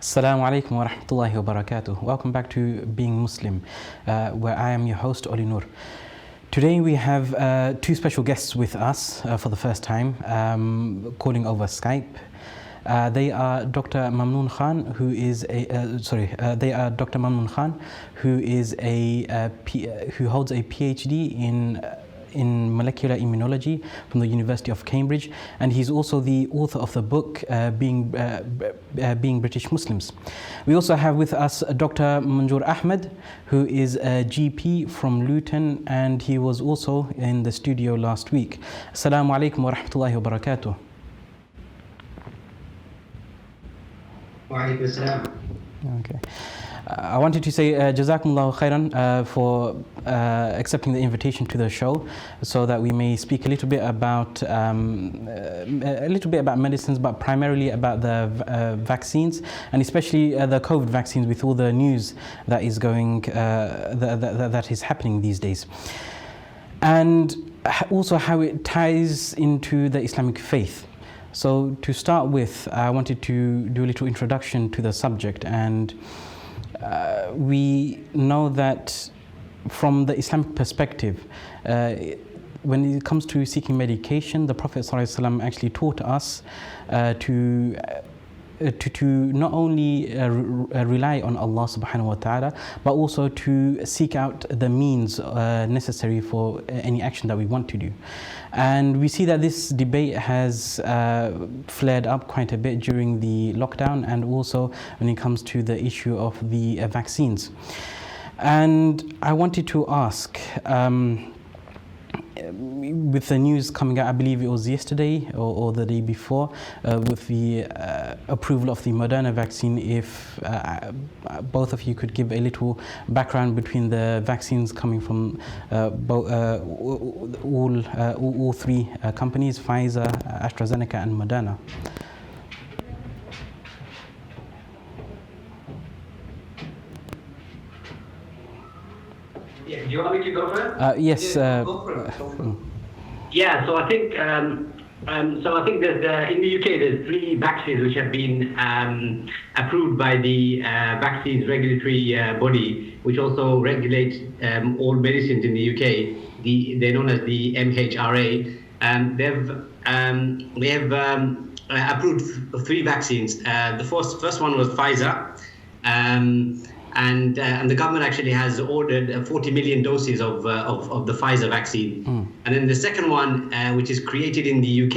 Assalamu alaikum wa rahmatullahi wa barakatuh. Welcome back to Being Muslim, where I am your host, Oli Noor. Today we have two special guests with us for the first time, calling over Skype. They are Dr. Mamnoon Khan, who is who holds a PhD in molecular immunology from the University of Cambridge, and he's also the author of the book Being British Muslims. We also have with us Dr. Manjoor Ahmed, who is a GP from Luton, and he was also in the studio last week. Assalamu alaikum wa rahmatullahi wa barakatuh. Wa alaikum assalam. Okay. I wanted to say Jazakumullahu khairan for accepting the invitation to the show, so that we may speak a little bit about medicines, but primarily about the vaccines, and especially the COVID vaccines, with all the news that is going that is happening these days, and also how it ties into the Islamic faith. So to start with, I wanted to do a little introduction to the subject, and we know that from the Islamic perspective, when it comes to seeking medication, the Prophet ﷺ actually taught us to not only rely on Allah subhanahu wa ta'ala, but also to seek out the means necessary for any action that we want to do. And we see that this debate has flared up quite a bit during the lockdown, and also when it comes to the issue of the vaccines. And I wanted to ask, with the news coming out, I believe it was yesterday or the day before, with the approval of the Moderna vaccine, if both of you could give a little background between the vaccines coming from all three companies, Pfizer, AstraZeneca and Moderna. Yeah, do you want me to go first? Yes. Go for it. Yeah, so I think there's in the UK there's 3 vaccines which have been approved by the vaccines regulatory body, which also regulates all medicines in the UK. They're known as the MHRA. We have approved 3 vaccines. The first one was Pfizer. And the government actually has ordered 40 million doses of the Pfizer vaccine. And then the second one, which is created in the UK,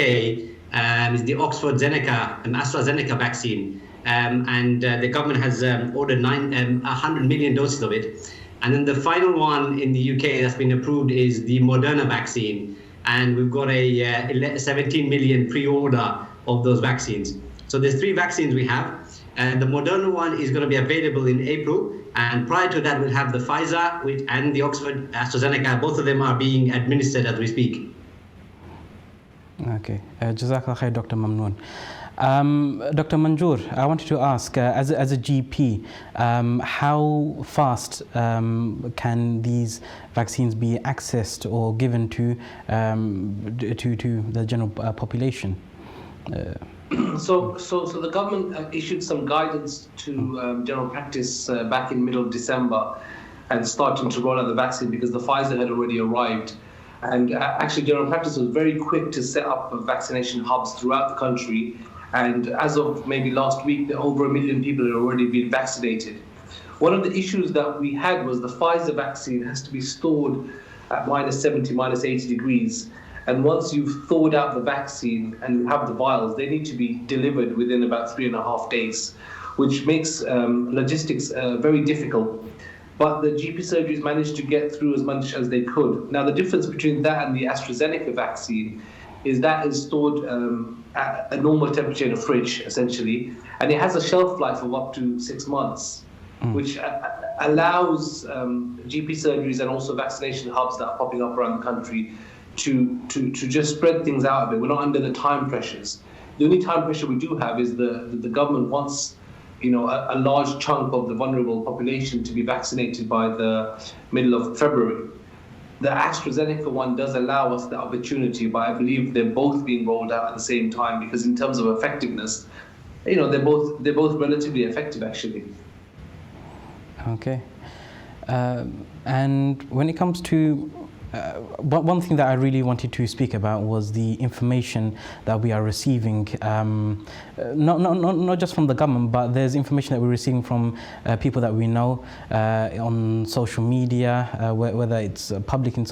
is the AstraZeneca vaccine. And the government has ordered 100 million doses of it. And then the final one in the UK that's been approved is the Moderna vaccine. And we've got a 17 million pre-order of those vaccines. So there's 3 vaccines we have. The Moderna one is going to be available in April, and prior to that we'll have the Pfizer and the Oxford AstraZeneca. Both of them are being administered as we speak. Okay, Jazakallah khair, Dr. Mamnoon. Dr. Manjoor, I wanted to ask, as a GP, how fast can these vaccines be accessed or given to the general population? So the government issued some guidance to general practice back in middle of December, and starting to roll out the vaccine because the Pfizer had already arrived. And actually general practice was very quick to set up vaccination hubs throughout the country. And as of maybe last week, over 1 million people had already been vaccinated. One of the issues that we had was the Pfizer vaccine has to be stored at -70, -80 degrees. And once you've thawed out the vaccine and you have the vials, they need to be delivered within about 3.5 days, which makes logistics very difficult. But the GP surgeries managed to get through as much as they could. Now, the difference between that and the AstraZeneca vaccine is that is stored at a normal temperature in a fridge, essentially, and it has a shelf life of up to 6 months, which allows GP surgeries and also vaccination hubs that are popping up around the country to just spread things out a bit. We're not under the time pressures. The only time pressure we do have is the government wants, a large chunk of the vulnerable population to be vaccinated by the middle of February. The AstraZeneca one does allow us the opportunity, but I believe they're both being rolled out at the same time, because in terms of effectiveness, they're both relatively effective actually. Okay. And when it comes to one thing that I really wanted to speak about was the information that we are receiving, not just from the government, but there's information that we're receiving from people that we know on social media, whether it's public on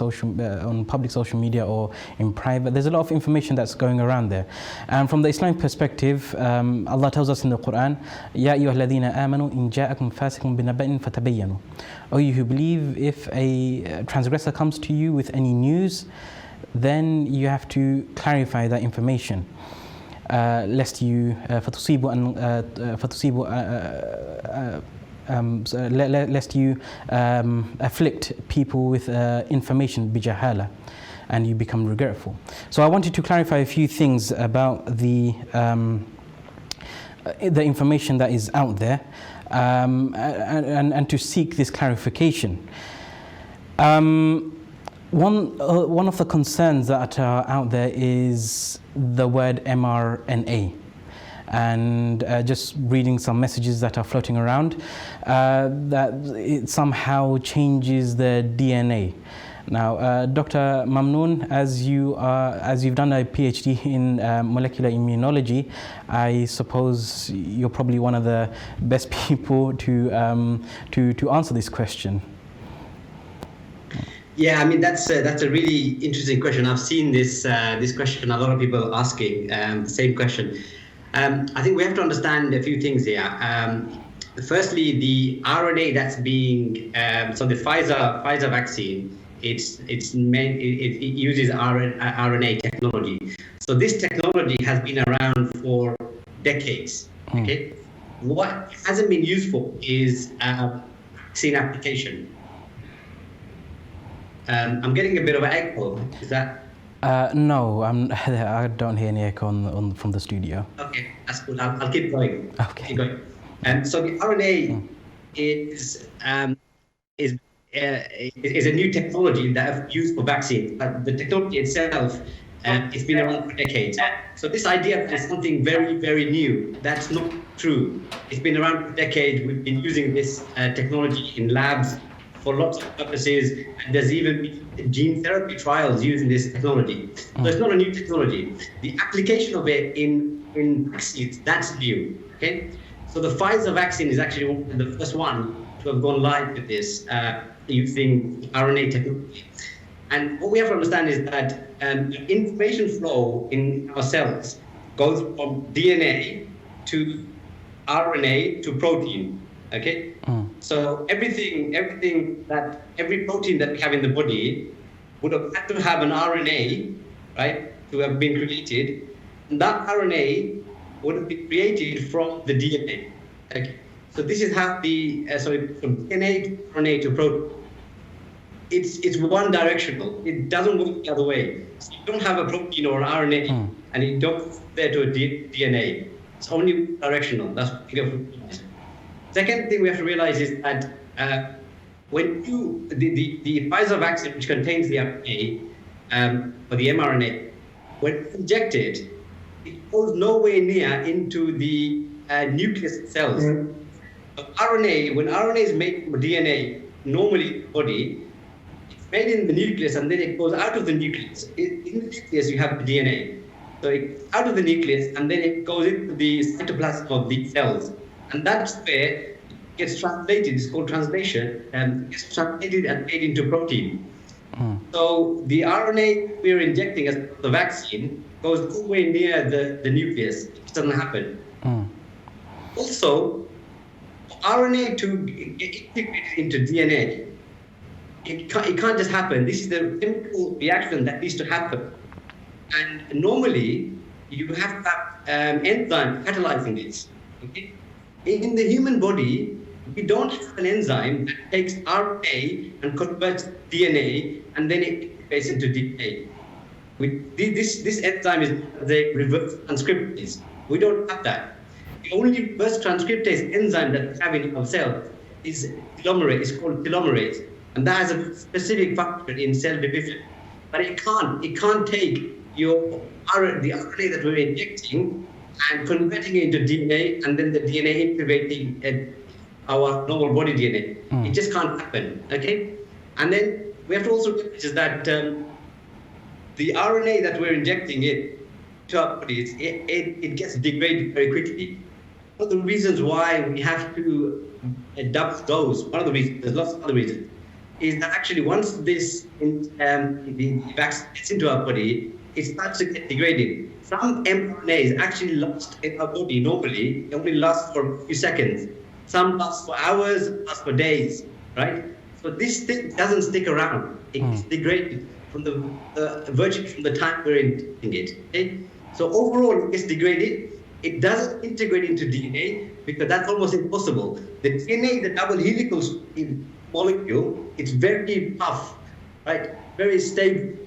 public social media or in private. There's a lot of information that's going around there. And from the Islamic perspective, Allah tells us in the Quran, "Ya ayyuhalladhina amanu in ja'akum fasiqun binaba'in fatabayyanu." O you who believe, if a transgressor comes to you with any news, then you have to clarify that information, lest you lest you afflict people with information bijahala, and you become regretful. So I wanted to clarify a few things about the information that is out there, and to seek this clarification. One of the concerns that are out there is the word mRNA, and just reading some messages that are floating around, that it somehow changes the DNA. Now, Dr. Mamnoon, as you've done a PhD in molecular immunology, I suppose you're probably one of the best people to answer this question. Yeah, I mean that's a really interesting question. I've seen this question. A lot of people asking the same question. I think we have to understand a few things here. Firstly, the RNA that's being so the Pfizer vaccine. It uses RNA technology. So this technology has been around for decades. Okay, what hasn't been useful is vaccine application. I'm getting a bit of an echo. Is that? No, I don't hear any echo from the studio. Okay, that's good. I'll keep going. Okay. Keep going. So the RNA is a new technology that I've used for vaccines. But the technology itself, it's been around for decades. So this idea is something very, very new. That's not true. It's been around for decades. We've been using this technology in labs for lots of purposes. And there's even gene therapy trials using this technology. So it's not a new technology. The application of it in vaccines, that's new. Okay. So the Pfizer vaccine is actually the first one to have gone live with this using RNA technology. And what we have to understand is that information flow in our cells goes from DNA to RNA to protein. Okay, so every protein that we have in the body would have had to have an RNA, right, to have been created. And that RNA would have been created from the DNA. Okay, so this is how from DNA to RNA to protein. It's one directional. It doesn't work the other way. So you don't have a protein or an RNA, and you don't go there to a DNA. It's only directional. That's what we have to realize. Second thing we have to realize is that when the Pfizer vaccine, which contains the RNA or the mRNA, when injected, it goes nowhere near into the nucleus cells. So when RNA is made from DNA, normally in the body, it's made in the nucleus and then it goes out of the nucleus. In the nucleus, you have the DNA. So it's out of the nucleus and then it goes into the cytoplasm of the cells. And that's where it gets translated. It's called translation, and it gets translated and made into protein. So the RNA we're injecting as the vaccine goes nowhere near the nucleus. It doesn't happen. Also, RNA to get integrated into DNA, it can't just happen. This is the chemical reaction that needs to happen. And normally, you have to have enzyme catalyzing this. Okay? In the human body, we don't have an enzyme that takes RNA and converts DNA and then it integrates into DNA. This enzyme is the reverse transcriptase. We don't have that. The only reverse transcriptase enzyme that we have in our cell is telomerase. It's called telomerase, and that has a specific function in cell division. But it can't take the RNA that we're injecting and converting it into DNA, and then the DNA integrating our normal body DNA. It just can't happen, okay? And then we have to also realize that the RNA that we're injecting to our bodies, it gets degraded very quickly. One of the reasons why we have to adopt those, one of the reasons, there's lots of other reasons, is that actually once this the vaccine gets into our body, it starts to get degraded. Some mRNA is actually lost in our body normally, it only lasts for a few seconds. Some last for hours, last for days, right? So this thing doesn't stick around. It gets degraded from virtually from the time we're injecting it. Okay? So overall, it gets degraded. It doesn't integrate into DNA because that's almost impossible. The DNA, the double helical molecule, it's very tough, right? Very stable.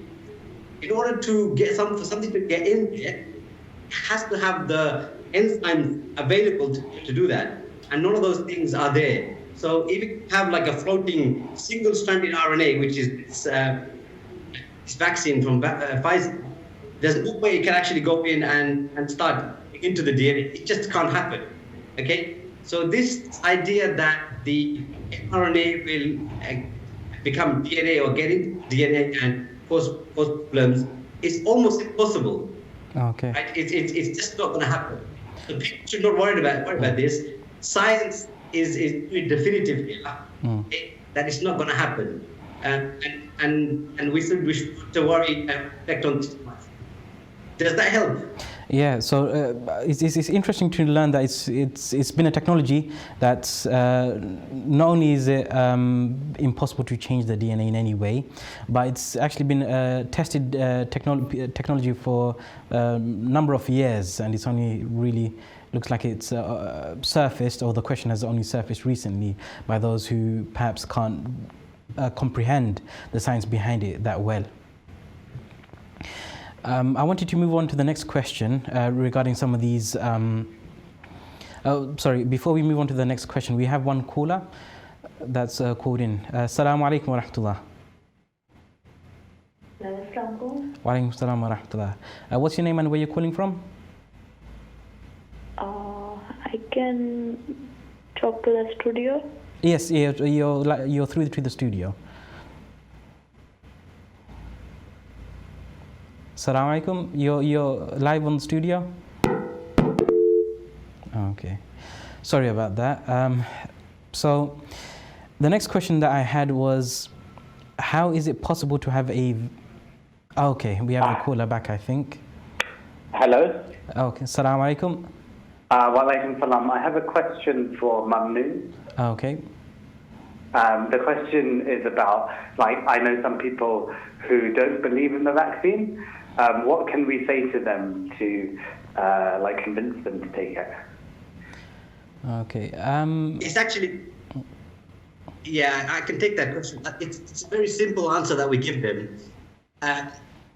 In order to get for something to get in there, it has to have the enzymes available to do that. And none of those things are there. So if you have like a floating single-stranded RNA, which is this vaccine from Pfizer, there's no way it can actually go in and start into the DNA. It just can't happen, okay? So this idea that the mRNA will become DNA or get into DNA and cause problems is almost impossible. Okay. Right? It's just not going to happen. So people should not worry about this. Science is definitive here, that it's not going to happen, and we should to worry and reflect on this much. Does that help? Yeah, so it's interesting to learn that it's been a technology that's not only is it impossible to change the DNA in any way, but it's actually been tested technology for a number of years, and it's only really looks like it's surfaced, or the question has only surfaced recently by those who perhaps can't comprehend the science behind it that well. I wanted to move on to the next question regarding some of these. Before we move on to the next question, we have one caller that's called in. Assalamu alaikum wa rahmatullah. Wa alaikum assalam wa rahmatullah. What's your name and where you're calling from? I can talk to the studio. Yes, you're through to the studio. Assalamu alaikum. You're live on the studio. Okay, sorry about that. So the next question that I had was, how is it possible to have a? Okay, we have a caller back, I think. Hello. Okay, assalamu alaikum. Wa alaikum salam. I have a question for Mamnoon. Okay. The question is about, I know some people who don't believe in the vaccine. What can we say to them to, convince them to take it? Okay. It's actually, yeah, I can take that question. It's a very simple answer that we give them.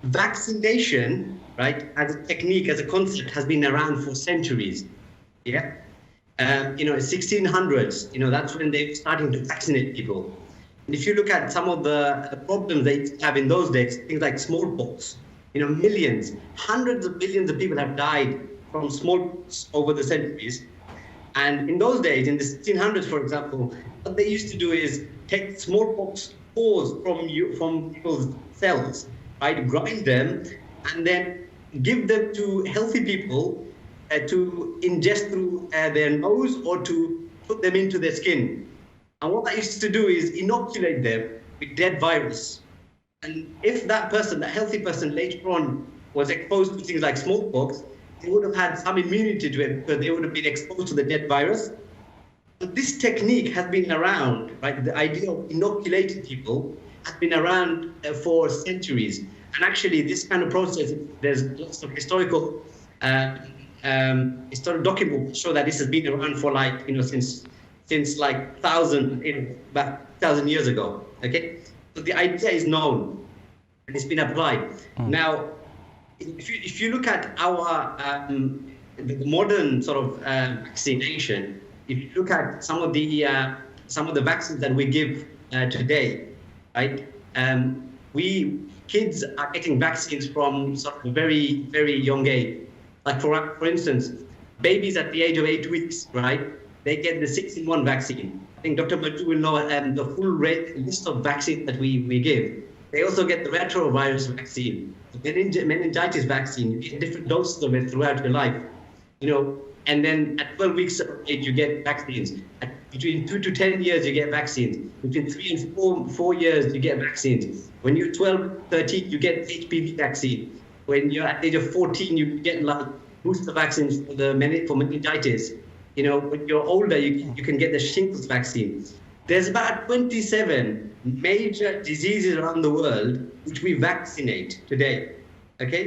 Vaccination, right, as a technique, as a concept, has been around for centuries. Yeah. 1600s, that's when they're starting to vaccinate people. And if you look at some of the problems they have in those days, things like smallpox, millions, hundreds of millions of people have died from smallpox over the centuries. And in those days, in the 1600s, for example, what they used to do is take smallpox spores from people's cells, right, grind them, and then give them to healthy people to ingest through their nose or to put them into their skin. And what that used to do is inoculate them with dead virus. And if that person, that healthy person later on was exposed to things like smallpox, they would have had some immunity to it because they would have been exposed to the dead virus. But this technique has been around, right? The idea of inoculating people has been around for centuries. And actually this kind of process, there's lots of historical documents show that this has been around for since like about 1,000 years ago. Okay, so the idea is known and it's been applied. Now, if you look at our the modern sort of vaccination, if you look at some of the vaccines that we give today, right? Kids are getting vaccines from sort of a very, very young age. Like for instance, babies at the age of 8 weeks, right? They get the 6-in-1 vaccine. I think Dr. Majid will know the full list of vaccines that we give. They also get the retrovirus vaccine, the meningitis vaccine. You get different doses of it throughout your life, and then at 12 weeks of age, you get vaccines. Between 2 to 10 years, you get vaccines. Between 3 and 4 years, you get vaccines. When you're 12, 13, you get HPV vaccine. When you're at the age of 14, you get like booster vaccines for meningitis. When you're older, you can get the shingles vaccine. There's about 27 major diseases around the world which we vaccinate today, okay?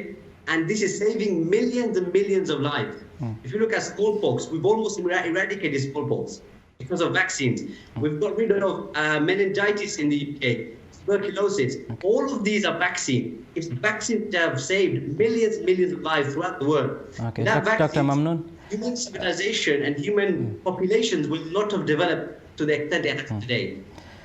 And this is saving millions and millions of lives. If you look at smallpox, we've almost eradicated smallpox because of vaccines. We've got rid of meningitis in the UK, tuberculosis. All of these are vaccines. It's vaccines that have saved millions of lives throughout the world. Okay, Dr. Mamnoon. Human civilization and human populations will not have developed to the extent they have today.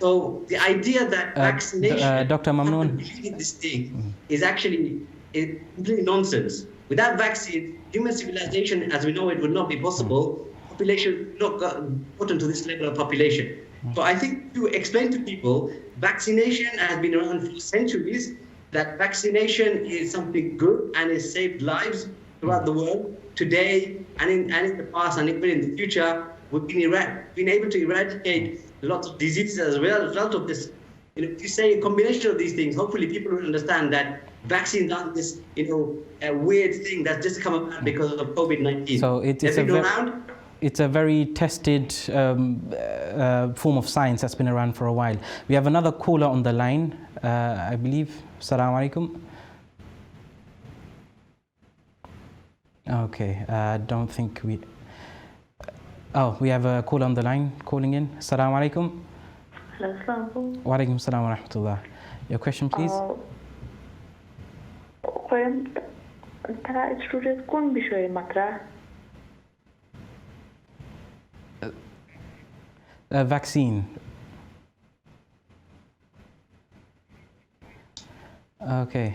So the idea that vaccination, Dr. Mamnoon, this thing is actually completely nonsense. Without vaccine, human civilization as we know it would not be possible. Population would not gotten to this level of population. So I think to explain to people, vaccination has been around for centuries, that vaccination is something good and has saved lives throughout the world. Today and in the past and even in the future, we've been able to eradicate lots of diseases as well as a result of this. If you say a combination of these things, hopefully people will understand that vaccines aren't this, a weird thing that's just come about because of COVID-19. So it's a very tested form of science that's been around for a while. We have another caller on the line, I believe. Assalamu alaikum. Okay, I don't think we... Oh, we have a caller on the line calling in. Assalamu alaikum. Hello, assalamu Wa alaikum assalam wa rahmatullah. Your question, please. তারা student কোন বিষয়ে মাত্রা? Vaccine. Okay.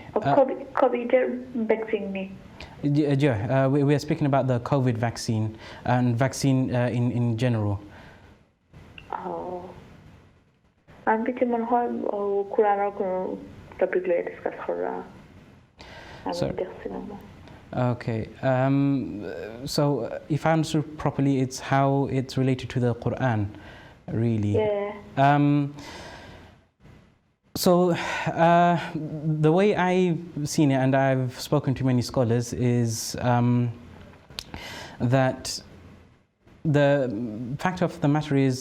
COVID vaccine নেই. Yeah, we are speaking about the COVID vaccine and vaccine in general. আমি কি মনে হয় কোরআনের কোন টপিক নিয়ে ডিসকাস করা আমি দেখছিলাম না। Okay, so if I understood properly, it's how it's related to the Quran, really. Yeah. So the way I've seen it, and I've spoken to many scholars, is that the fact of the matter is,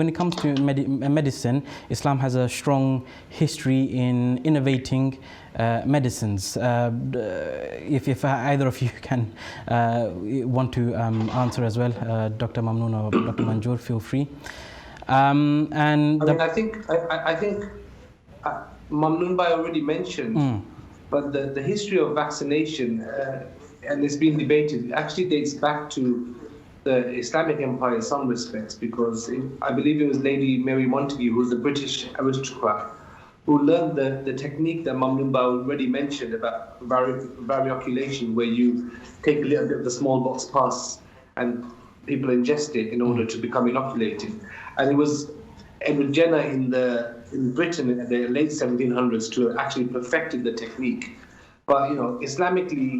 when it comes to medicine, Islam has a strong history in innovating medicines. If either of you can want to answer as well, Dr. Mamnoon or Dr. Manjoor, feel free. I think Mamnoon Bhai already mentioned, but the history of vaccination, and it's been debated, actually dates back to the Islamic Empire in some respects, because I believe it was Lady Mary Montagu, who was a British aristocrat, who learned the technique that Mamnoon Bhai already mentioned about varioculation, where you take a little bit of the smallpox pus and people ingest it in order to become inoculated. And it was Edward Jenner in Britain in the late 1700s to actually perfected the technique. But Islamically,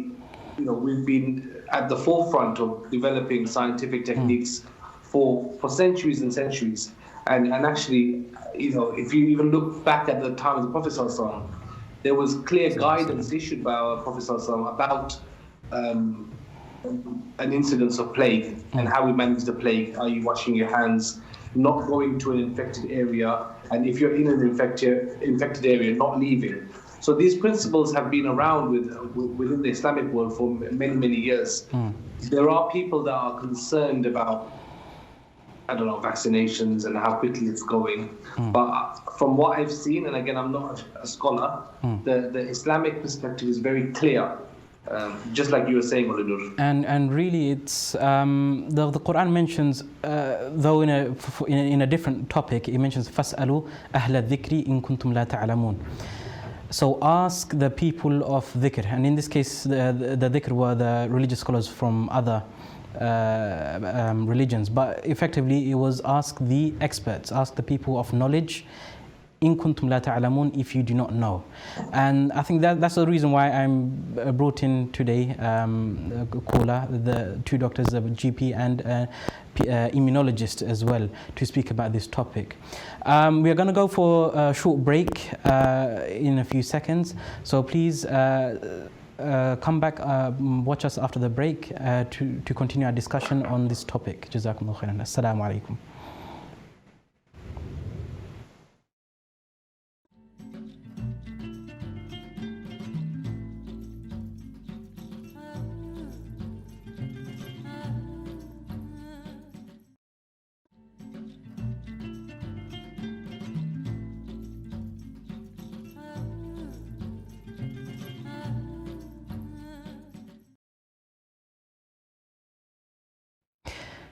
we've been at the forefront of developing scientific techniques for centuries and centuries. And actually, if you even look back at the time of the Prophet ﷺ, there was clear guidance issued by our Prophet ﷺ about an incidence of plague and how we manage the plague. Are you washing your hands, not going to an infected area, and if you're in an infected area, not leaving. So these principles have been around within the Islamic world for many, many years. There are people that are concerned about, vaccinations and how quickly it's going. But from what I've seen, and again, I'm not a scholar, the Islamic perspective is very clear. Just like you were saying, Olidur. And really, it's the Quran mentions, though in a different topic, it mentions فَاسْأَلُوا أَهْلَ الذِّكْرِ إِن كُنْتُمْ لَا تَعْلَمُونَ. So ask the people of dhikr, and in this case the dhikr were the religious scholars from other religions, but effectively it was ask the experts, ask the people of knowledge, in kuntum la ta'lamun, if you do not know. And I think that's the reason why I'm brought in today, caller, the two doctors, a GP and immunologist as well, to speak about this topic. We are going to go for a short break in a few seconds, so please come back, watch us after the break to continue our discussion on this topic. Jazakumullah khairan. Assalamu alaikum.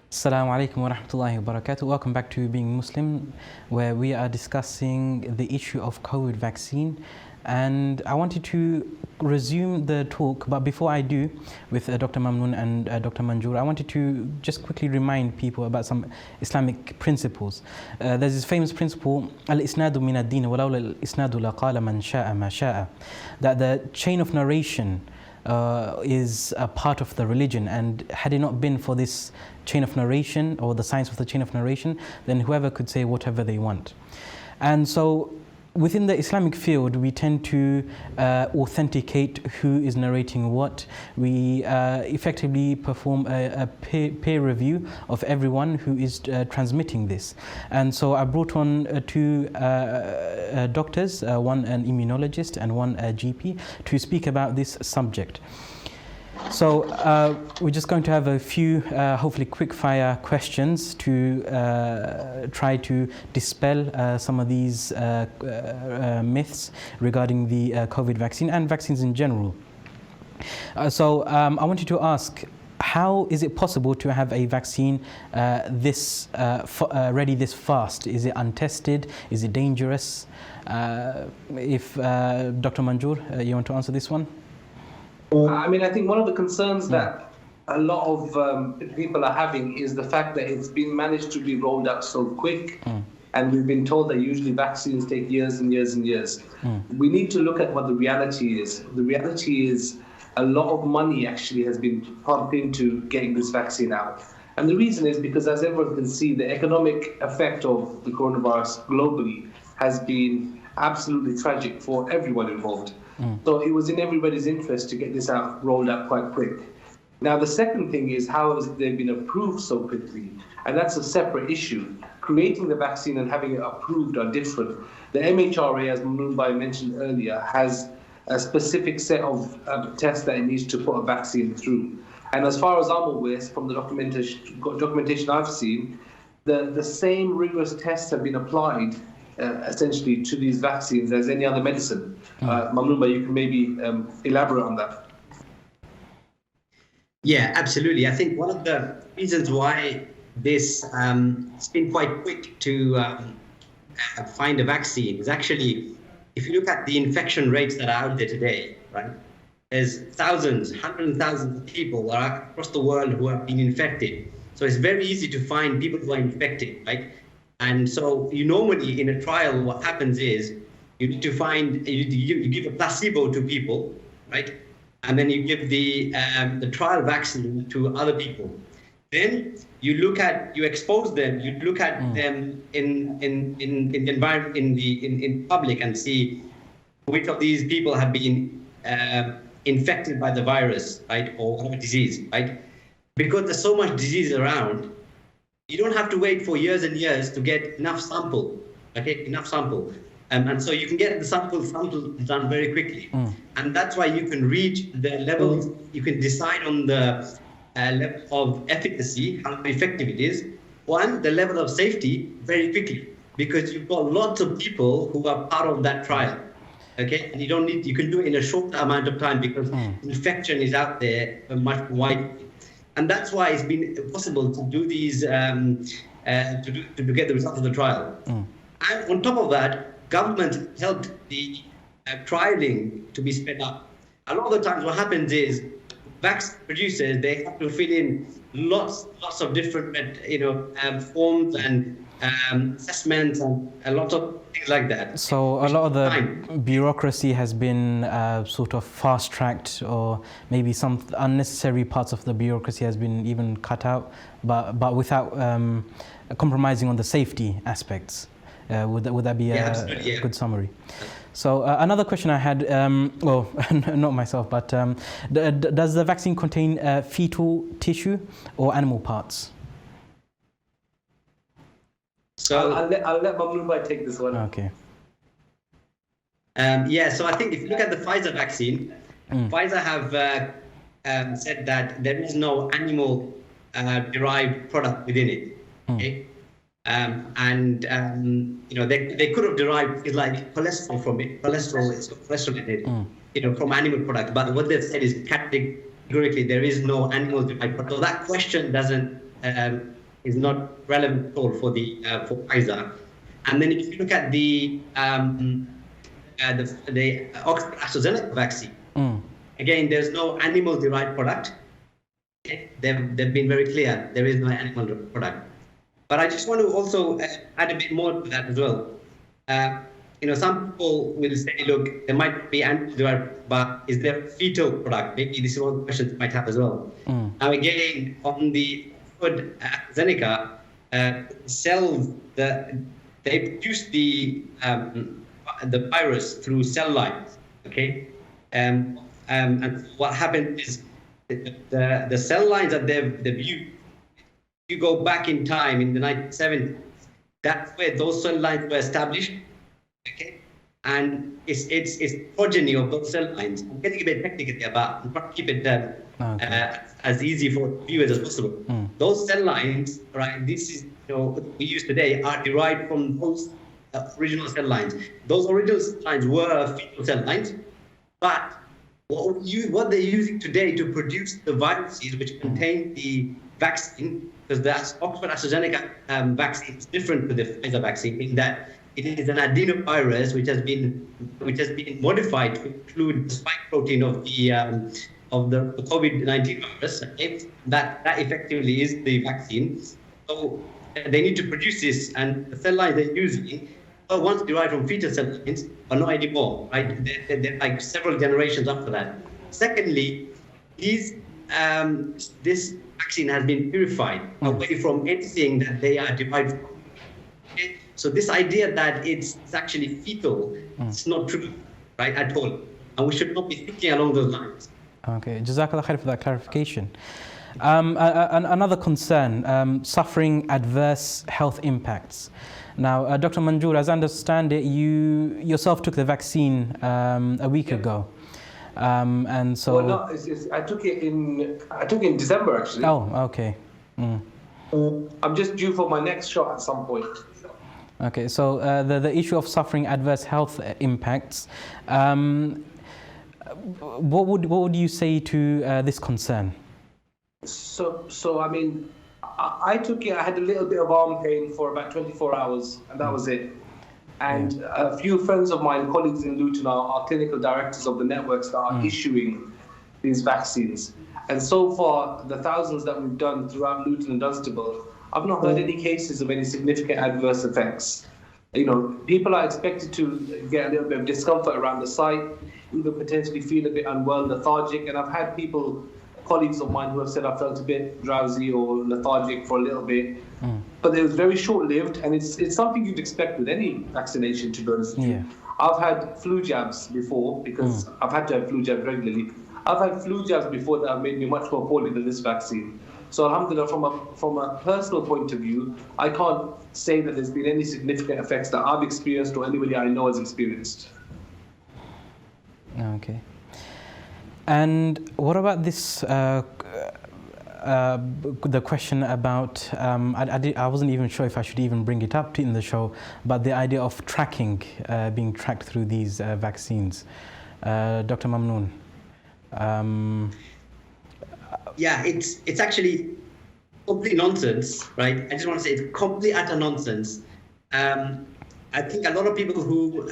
Assalamu alaikum wa rahmatullahi wa barakatuh. Welcome back to Being Muslim, where we are discussing the issue of COVID vaccine. And I wanted to resume the talk, but before I do, with Dr. Mamnoon and Dr. Manjoor, I wanted to just quickly remind people about some Islamic principles. There's this famous principle, al-isnadu min ad-din walawla al-isnadu laqala man sha'a ma sha'a, that the chain of narration is a part of the religion, and had it not been for this chain of narration, or the science of the chain of narration, then whoever could say whatever they want. And so within the Islamic field, we tend to authenticate who is narrating what. We effectively perform a peer review of everyone who is transmitting this. And so I brought on two doctors, one an immunologist and one a GP, to speak about this subject. So we're just going to have a few hopefully quick fire questions to try to dispel some of these myths regarding the COVID vaccine and vaccines in general. So I wanted to ask, how is it possible to have a vaccine ready this fast? Is it untested? Is it dangerous? If Dr. Manjoor, you want to answer this one? I mean, I think one of the concerns that a lot of people are having is the fact that it's been managed to be rolled out so quick. And we've been told that usually vaccines take years and years and years. We need to look at what the reality is. The reality is a lot of money actually has been pumped into getting this vaccine out. And the reason is because, as everyone can see, the economic effect of the coronavirus globally has been absolutely tragic for everyone involved. So it was in everybody's interest to get this rolled out quite quick. Now, the second thing is, how has it been approved so quickly? And that's a separate issue. Creating the vaccine and having it approved are different. The MHRA, as Mamnoon Bhai mentioned earlier, has a specific set of tests that it needs to put a vaccine through. And as far as I'm aware, from the documentation I've seen, the same rigorous tests have been applied essentially to these vaccines as any other medicine. Mamnoon Bhai, you can maybe elaborate on that. Yeah, absolutely. I think one of the reasons why this it's been quite quick to find a vaccine is actually, if you look at the infection rates that are out there today, right? There's thousands, hundreds of thousands of people across the world who have been infected. So it's very easy to find people who are infected, right? And so you normally in a trial, what happens is you need to find, you give a placebo to people, right? And then you give the trial vaccine to other people. Then you expose them, you look at them in the environment, in public, and see which of these people have been infected by the virus, right, or whatever disease, right? Because there's so much disease around, you don't have to wait for years and years to get enough sample, okay, enough sample. And so you can get the sample done very quickly. And that's why you can reach the levels, you can decide on the level of efficacy, how effective it is. One, the level of safety very quickly, because you've got lots of people who are part of that trial. Okay, and you can do it in a short amount of time because infection is out there much widely. And that's why it's been possible to do these, to get the results of the trial. And on top of that, government helped the trialing to be sped up. A lot of the times what happens is vaccine producers, they have to fill in lots of different forms and assessments and a lot of things like that. So a lot of the bureaucracy has been sort of fast-tracked, or maybe some unnecessary parts of the bureaucracy has been even cut out, but without compromising on the safety aspects. Would that be a good summary? So another question I had, well, not myself, but does the vaccine contain fetal tissue or animal parts? So I'll let Mamnoon take this one. Okay. So I think if you look at the Pfizer vaccine, Pfizer have said that there is no animal derived product within it. Okay. They could have derived like cholesterol from it. Cholesterol is cholesterol in it, from animal product. But what they've said is categorically there is no animal derived product. So that question is not relevant at all for for Pfizer. And then if you look at the Oxford AstraZeneca vaccine, again there's no animal derived product. Okay? They've been very clear there is no animal product. But I just want to also add a bit more to that as well. Some people will say, look, there might be animal derived, but is there fetal product? Maybe this is one of the questions you might have as well. Now again, on the AstraZeneca cells, they produce the virus through cell lines. Okay, and what happened is the cell lines that they've used. You go back in time in the 1970s. That's where those cell lines were established. Okay, and it's progeny of those cell lines. I'm getting a bit technical here, but I'm trying to keep it as easy for viewers as possible. Those cell lines, right? This is what we use today are derived from those original cell lines. Those original cell lines were fetal cell lines, but what they're using today to produce the viruses which contain the vaccine, because the Oxford AstraZeneca vaccine is different to the Pfizer vaccine in that it is an adenovirus which has been modified to include the spike protein of the COVID-19 virus. Okay? That effectively is the vaccine. So they need to produce this, and the cell lines they're using are once derived from fetal cell lines, but not anymore. Right? They're like several generations after that. Secondly, this vaccine has been purified away from anything that they are derived from. Okay? So this idea that it's actually fetal, it's not true, right, at all. And we should not be thinking along those lines. Okay, Jazakallah khair for that clarification. Another concern, suffering adverse health impacts. Now, Dr. Manjoor, as I understand it, you yourself took the vaccine a week ago. And so I took it in December actually. Oh, okay. I'm just due for my next shot at some point. Okay, so the issue of suffering adverse health impacts, what would you say to this concern? So I mean, I took it. I had a little bit of arm pain for about 24 hours, and that was it. And a few friends of mine, colleagues in Luton, are clinical directors of the networks that are issuing these vaccines. And so far, the thousands that we've done throughout Luton and Dunstable, I've not heard any cases of any significant adverse effects. People are expected to get a little bit of discomfort around the site, even potentially feel a bit unwell, lethargic. And I've had colleagues of mine who have said I felt a bit drowsy or lethargic for a little bit. But it was very short-lived, and it's something you'd expect with any vaccination, to be honest with you. I've had flu jabs before, because I've had to have flu jabs regularly. I've had flu jabs before that have made me much more poorly than this vaccine. So alhamdulillah, from a personal point of view, I can't say that there's been any significant effects that I've experienced or anybody I know has experienced. Okay. And what about this, the question about, I wasn't even sure if I should even bring it up in the show, but the idea of tracking, being tracked through these vaccines. Dr. Mamnoon. Yeah, it's actually complete nonsense, right? I just want to say it's complete utter nonsense. I think a lot of people who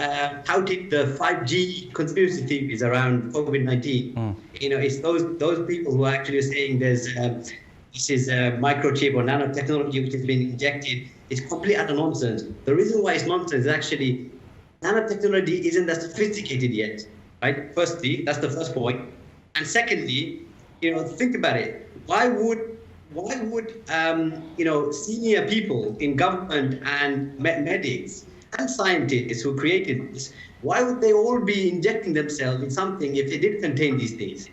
touted the 5G conspiracy theories around COVID-19, it's those people who are actually saying this is a microchip or nanotechnology which has been injected. It's complete utter nonsense. The reason why it's nonsense is actually nanotechnology isn't that sophisticated yet, right? Firstly, that's the first point. And secondly, think about it. Why would senior people in government and medics and scientists who created this, why would they all be injecting themselves in something if it did contain these things?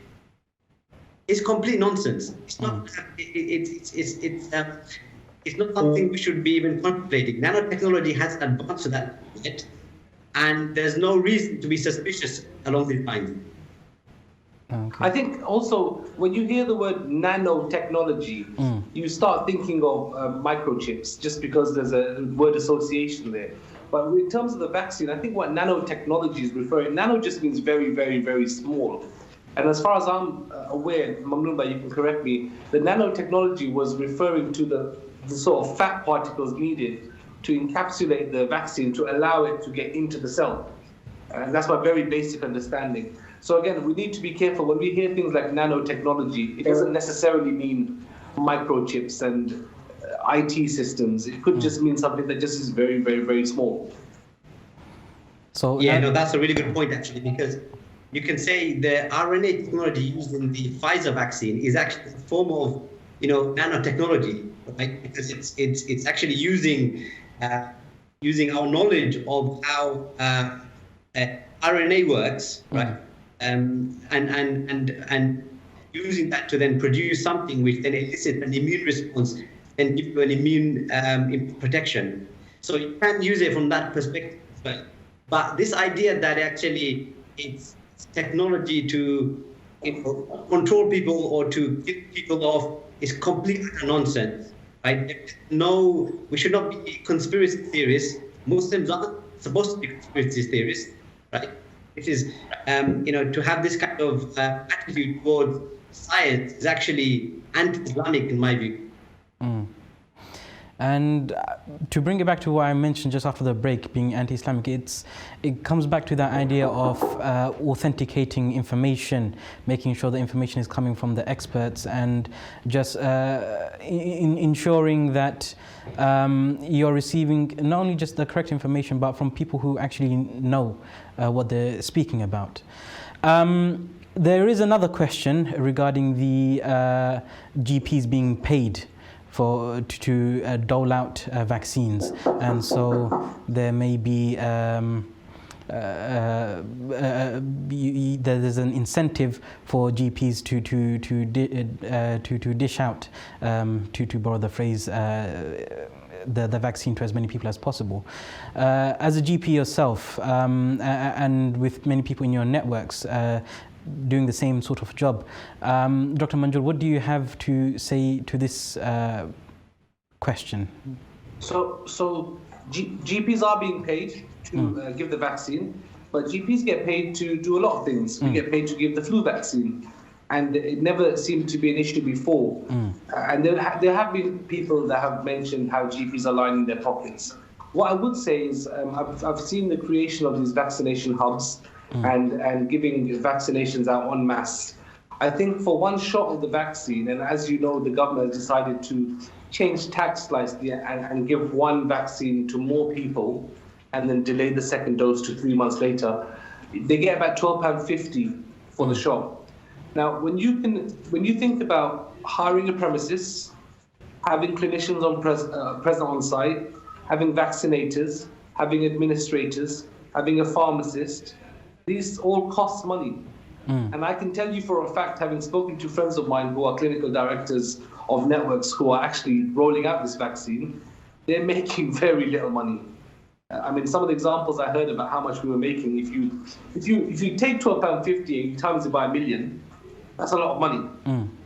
It's complete nonsense. It's not. It's not something we should be even contemplating. Nanotechnology hasn't advanced to that yet, and there's no reason to be suspicious along these lines. Okay. I think also when you hear the word nanotechnology, you start thinking of microchips just because there's a word association there. But in terms of the vaccine, I think what nanotechnology is referring, nano just means very, very, very small. And as far as I'm aware, Mamnoon, you can correct me, the nanotechnology was referring to the sort of fat particles needed to encapsulate the vaccine to allow it to get into the cell. And that's my very basic understanding. So again, we need to be careful when we hear things like nanotechnology. It doesn't necessarily mean microchips and IT systems. It could just mean something that just is very, very, very small. So that's a really good point actually, because you can say the RNA technology used in the Pfizer vaccine is actually a form of nanotechnology, right? Because it's actually using our knowledge of how RNA works, right? And using that to then produce something which then elicits an immune response and give you an immune protection. So you can use it from that perspective. But this idea that actually it's technology to control people or to get people off is complete nonsense, right? No, we should not be conspiracy theorists. Muslims aren't supposed to be conspiracy theorists, right? It is, to have this kind of attitude towards science is actually anti-Islamic in my view. And to bring it back to what I mentioned just after the break, being anti-Islamic, it comes back to that idea of authenticating information, making sure the information is coming from the experts, and just ensuring that you're receiving not only just the correct information, but from people who actually know what they're speaking about. There is another question regarding the GPs being paid to dole out vaccines, and so there may be there's an incentive for GPs to dish out, to borrow the phrase, the vaccine to as many people as possible. As a GP yourself, and with many people in your networks doing the same sort of job, Dr. Manjur, what do you have to say to this question? So GPs are being paid to give the vaccine, but GPs get paid to do a lot of things. We get paid to give the flu vaccine, and it never seemed to be an issue before. And there have been people that have mentioned how GPs are lining their pockets. What I would say is I've seen the creation of these vaccination hubs and giving vaccinations out en masse. I think for one shot of the vaccine, and as you know, the government has decided to change tax slightly and give one vaccine to more people and then delay the second dose to 3 months later, they get about £12.50 for the shot. Now, when you think about hiring a premises, having clinicians present on site, having vaccinators, having administrators, having a pharmacist, these all cost money. And I can tell you for a fact, having spoken to friends of mine who are clinical directors of networks who are actually rolling out this vaccine, they're making very little money. I mean, some of the examples I heard about how much we were making, if you take £12.50 and you times it by 1 million, that's a lot of money.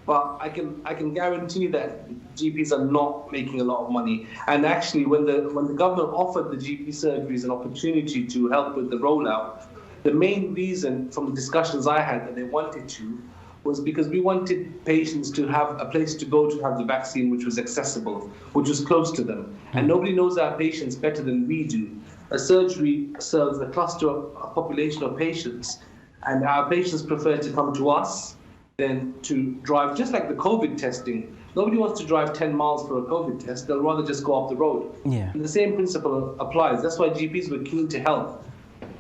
But I can guarantee that GPs are not making a lot of money. And actually, when the government offered the GP surgeries an opportunity to help with the rollout, the main reason from the discussions I had that they wanted to was because we wanted patients to have a place to go to have the vaccine which was accessible, which was close to them. And nobody knows our patients better than we do. a surgery serves a cluster of a population of patients, and our patients prefer to come to us than to drive, just like the COVID testing. Nobody wants to drive 10 miles for a COVID test. They'll rather just go up the road. Yeah. And the same principle applies. That's why GPs were keen to help.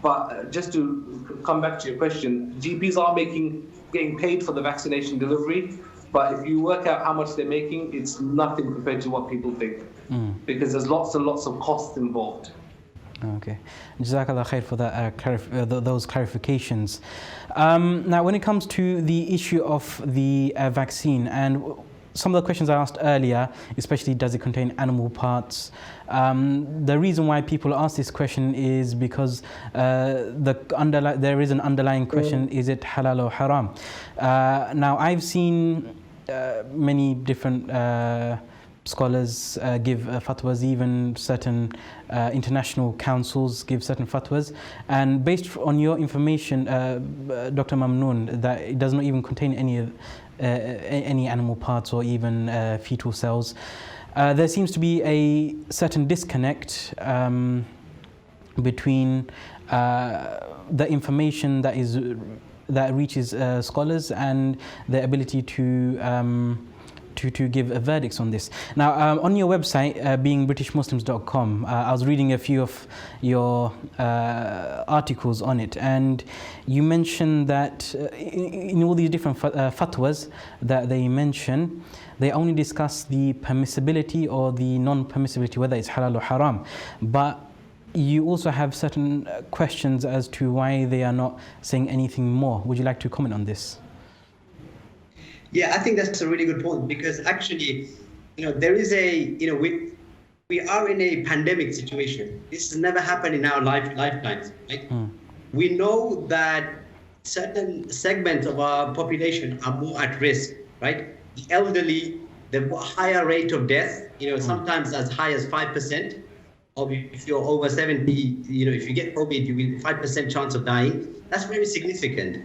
But just to come back to your question, GPs are getting paid for the vaccination delivery. But if you work out how much they're making, it's nothing compared to what people think. Because there's lots and lots of costs involved. Okay. Jazakallah khair for that, those clarifications. Now, when it comes to the issue of the vaccine, and some of the questions I asked earlier, especially does it contain animal parts? The reason why people ask this question is because there is an underlying question, is it halal or haram? Now, I've seen many different scholars give fatwas, even certain international councils give certain fatwas, and based on your information, Dr. Mamnoon, that it does not even contain any animal parts or even fetal cells. There seems to be a certain disconnect between the information that reaches scholars and their ability to give verdicts on this. Now, on your website, beingbritishmuslims.com, I was reading a few of your articles on it, and you mentioned that in all these different fatwas that they mention, they only discuss the permissibility or the non-permissibility, whether it's halal or haram. But you also have certain questions as to why they are not saying anything more. Would you like to comment on this? Yeah, I think that's a really good point, because actually, there is we are in a pandemic situation. This has never happened in our lifetimes, right? We know that certain segments of our population are more at risk, right? The elderly, the higher rate of death, sometimes as high as 5%. Or if you're over 70, if you get COVID, you will 5% chance of dying. That's very significant.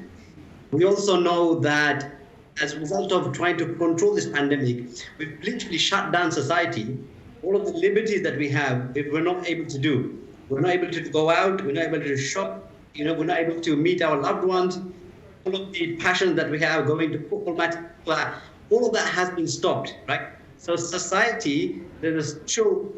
We also know that as a result of trying to control this pandemic, we've literally shut down society. All of the liberties that we have, we're not able to do. We're not able to go out, we're not able to shop, we're not able to meet our loved ones. All of the passions that we have, going to football match, all of that has been stopped, right? So society,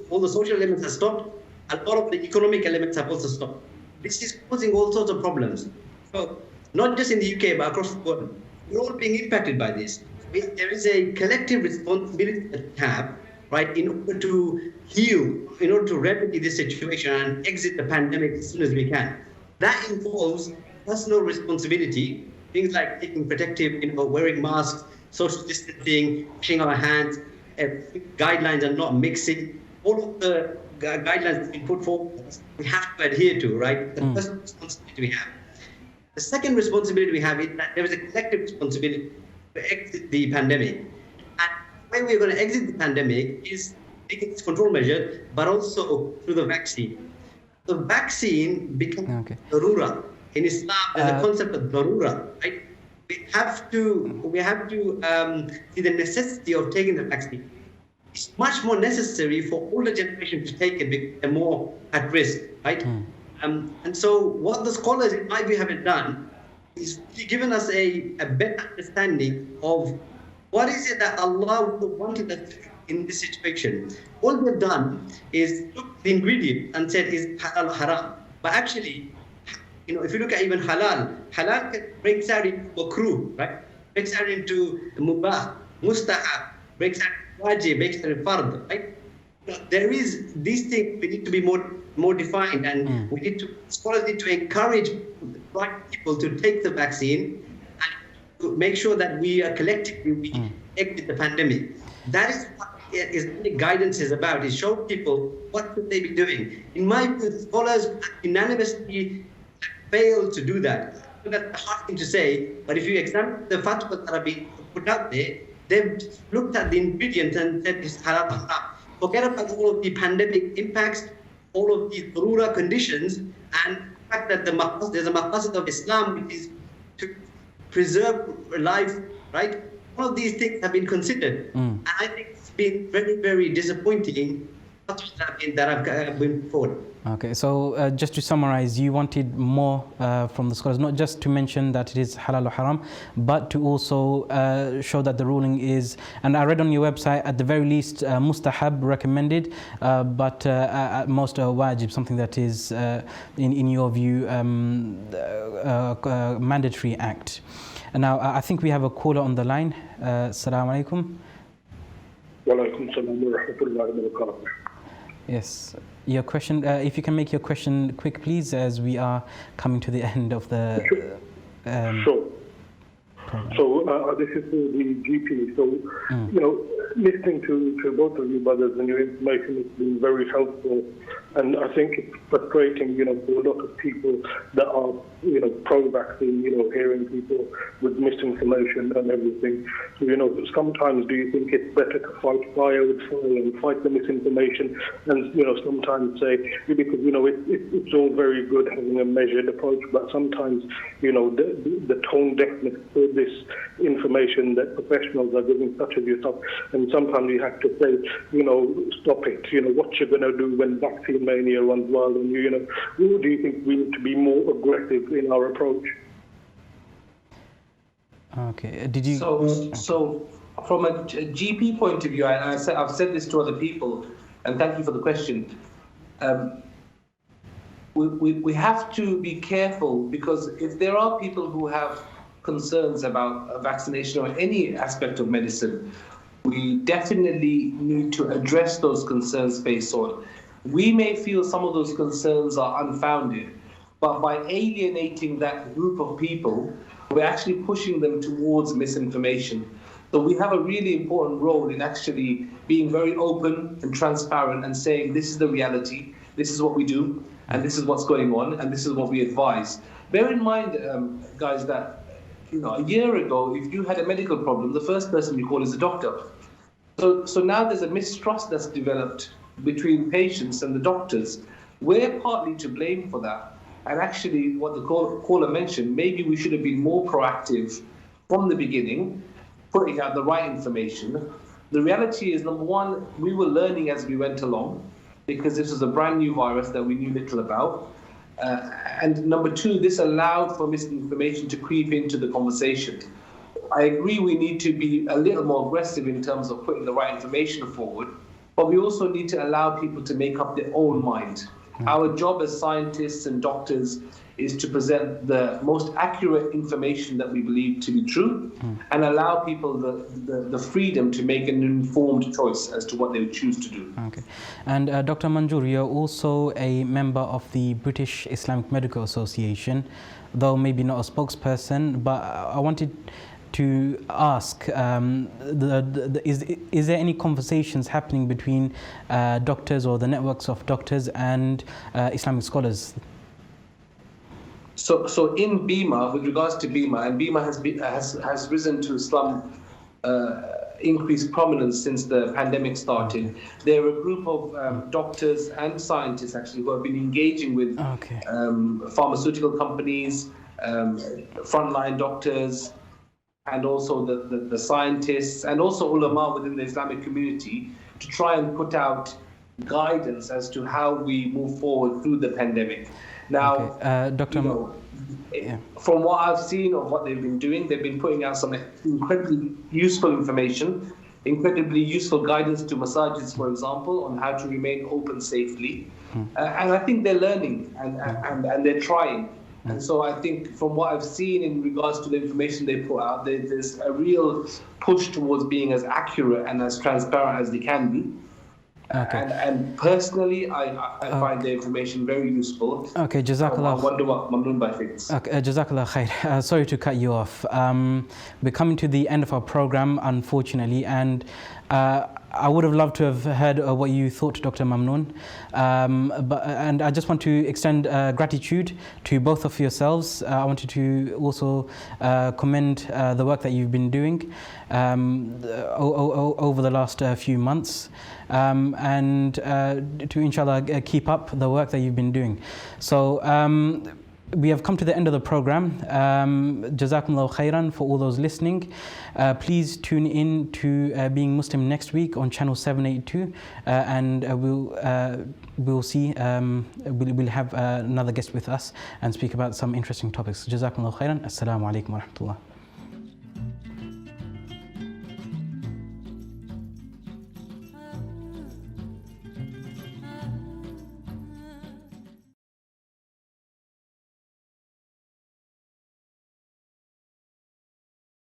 all the social elements have stopped, a lot of the economic elements have also stopped. This is causing all sorts of problems. So not just in the UK, but across the world. We're all being impacted by this. There is a collective responsibility that we have, right, in order to heal, in order to remedy this situation and exit the pandemic as soon as we can. That involves personal responsibility, things like taking protective, wearing masks, social distancing, washing our hands, guidelines and not mixing. All of the guidelines that we put forward, we have to adhere to, right? The personal responsibility we have. The second responsibility we have is that there is a collective responsibility to exit the pandemic. And the way we're going to exit the pandemic is taking its control measures, but also through the vaccine. The vaccine becomes darura. In Islam, there's a concept of darura, right? We have to see the necessity of taking the vaccine. It's much more necessary for older generation to take it because they're more at risk, right? And so what the scholars, in my view, have done is given us a better understanding of what is it that Allah wanted us in this situation. All they've done is look at the ingredient and said is halal haram. But actually, if you look at even halal breaks out into makruh, right? Breaks out into mubah, mustahab, breaks out into wajib, breaks out into fard, right? There is these things we need to be more defined, and scholars need to encourage right people to take the vaccine and to make sure that we are collectively exit the pandemic. That is what the guidance is about, is show people what should they be doing. In my view, the scholars unanimously failed to do that. That's a hard thing to say, but if you examine the fatwas that are being put out there, they've looked at the ingredients and said it's halal haram. Forget about all of the pandemic impacts, all of the darura conditions, and the fact that there's a maqasid of Islam, which is to preserve life, right? All of these things have been considered. And I think it's been very, very disappointing that have been forward. Okay, so just to summarize, you wanted more from the scholars, not just to mention that it is halal or haram, but to also show that the ruling is, and I read on your website, at the very least mustahab, recommended, but at most wajib, something that is, in your view, mandatory act. And now I think we have a caller on the line. Assalamu alaikum. Wa alaikum salam wa rahmatullahi wa barakatuh. Yes, your question, if you can make your question quick, please, as we are coming to the end of the Sure. So this is for the GP. So, you know, listening to both of you brothers and your information has been very helpful. And I think it's frustrating, you know, for a lot of people that are, you know, pro-vaccine, you know, hearing people with misinformation and everything. So, you know, sometimes do you think it's better to fight fire with fire and fight the misinformation? And, you know, sometimes say, because, you know, it's all very good having a measured approach, but sometimes, you know, the tone deafness for this information that professionals are giving, such as yourself, and sometimes you have to say, you know, stop it, you know, what you're going to do when vaccine mania runs wild on you, you know, or do you think we need to be more aggressive in our approach? Okay, did you... So from a GP point of view, and I've said this to other people, and thank you for the question, we have to be careful, because if there are people who have concerns about vaccination or any aspect of medicine, we definitely need to address those concerns based on. We may feel some of those concerns are unfounded, but by alienating that group of people, we're actually pushing them towards misinformation. So we have a really important role in actually being very open and transparent and saying, this is the reality, this is what we do, and this is what's going on, and this is what we advise. Bear in mind, guys, that, you know, a year ago, if you had a medical problem, the first person you call is the doctor. So now there's a mistrust that's developed between patients and the doctors. We're partly to blame for that. And actually, what the caller mentioned, maybe we should have been more proactive from the beginning, putting out the right information. The reality is, number one, we were learning as we went along, because this was a brand new virus that we knew little about. And number two, this allowed for misinformation to creep into the conversation. I agree we need to be a little more aggressive in terms of putting the right information forward, but we also need to allow people to make up their own mind. Our job as scientists and doctors is to present the most accurate information that we believe to be true, and allow people the freedom to make an informed choice as to what they would choose to do. Okay. And Dr. Manjoor, you're also a member of the British Islamic Medical Association, though maybe not a spokesperson, but I wanted to ask, is there any conversations happening between doctors or the networks of doctors and Islamic scholars? So in BIMA, with regards to BIMA, and BIMA has risen to some increased prominence since the pandemic started. There are a group of doctors and scientists actually who have been engaging with pharmaceutical companies, frontline doctors, and also the scientists, and also ulama within the Islamic community, to try and put out guidance as to how we move forward through the pandemic. Now, Dr. You know, from what I've seen of what they've been doing, they've been putting out some incredibly useful information, incredibly useful guidance to masajids, for example, on how to remain open safely. And I think they're learning and they're trying. And so I think from what I've seen in regards to the information they put out, there's a real push towards being as accurate and as transparent as they can be. Okay. And personally, I find the information very useful. Okay, Jazakallah. I wonder what Mamnoon Bhai thinks. Okay, Jazakallah khair. Sorry to cut you off. We're coming to the end of our program, unfortunately, and I would have loved to have heard what you thought, Dr. Mamnoon. And I just want to extend gratitude to both of yourselves. I wanted to also commend the work that you've been doing over the last few months, and to inshallah keep up the work that you've been doing. So we have come to the end of the program. Jazakumullahu khairan for all those listening. Please tune in to Being Muslim next week on channel 782, and we'll see. We'll have another guest with us and speak about some interesting topics. Jazakumullahu khairan. Assalamu alaikum wa rahmatullah.